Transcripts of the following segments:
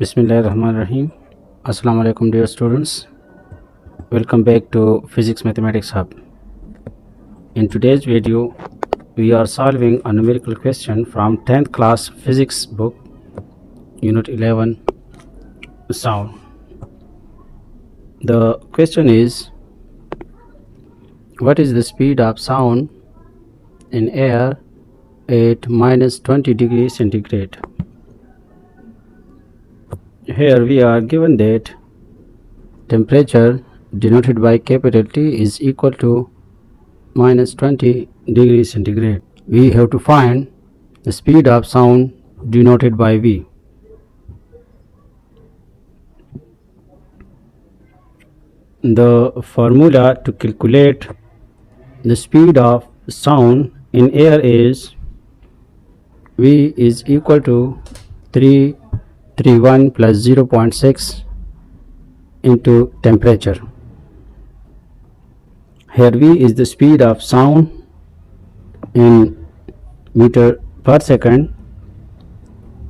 Bismillahirrahmanirrahim. Assalamu alaikum dear students. Welcome back to Physics Mathematics Hub. In today's video, we are solving a numerical question from 10th class physics book, unit 11, sound. The question is, what is the speed of sound in air at minus 20 degrees centigrade? Here we are given that temperature denoted by capital T is equal to minus 20 degrees centigrade. We have to find the speed of sound denoted by V. The formula to calculate the speed of sound in air is V is equal to 331 plus 0.6 into temperature. Here V is the speed of sound in meter per second.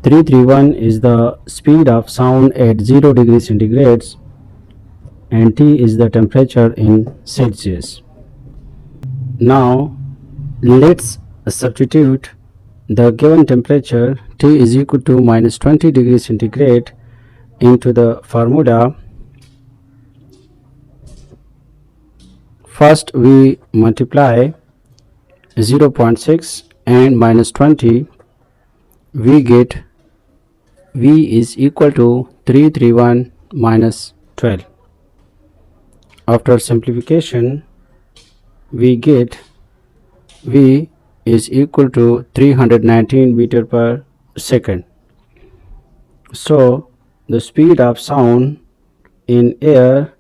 331 is the speed of sound at 0 degrees centigrade and T is the temperature in Celsius. Now let's substitute the given temperature T is equal to minus 20 degrees centigrade into the formula. First we multiply 0.6 and minus 20, we get V is equal to 331 minus 12. After simplification, we get V is equal to 319 meter per second. So the speed of sound in air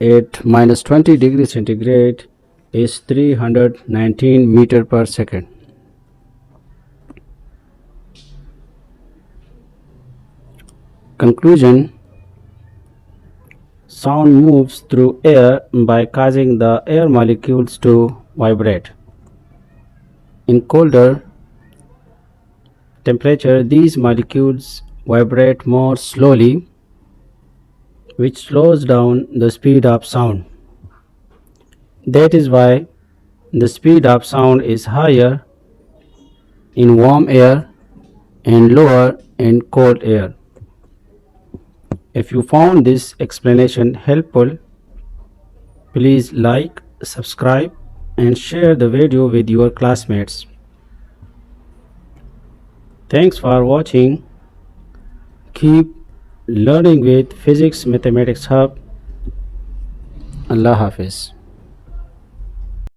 at minus 20 degrees centigrade is 319 meter per second. Conclusion: sound moves through air by causing the air molecules to vibrate. In colder temperature, these molecules vibrate more slowly, which slows down the speed of sound. That is why the speed of sound is higher in warm air and lower in cold air. If you found this explanation helpful, please like, subscribe, and share the video with your classmates. Thanks for watching. Keep learning with Physics Mathematics Hub. Allah Hafiz.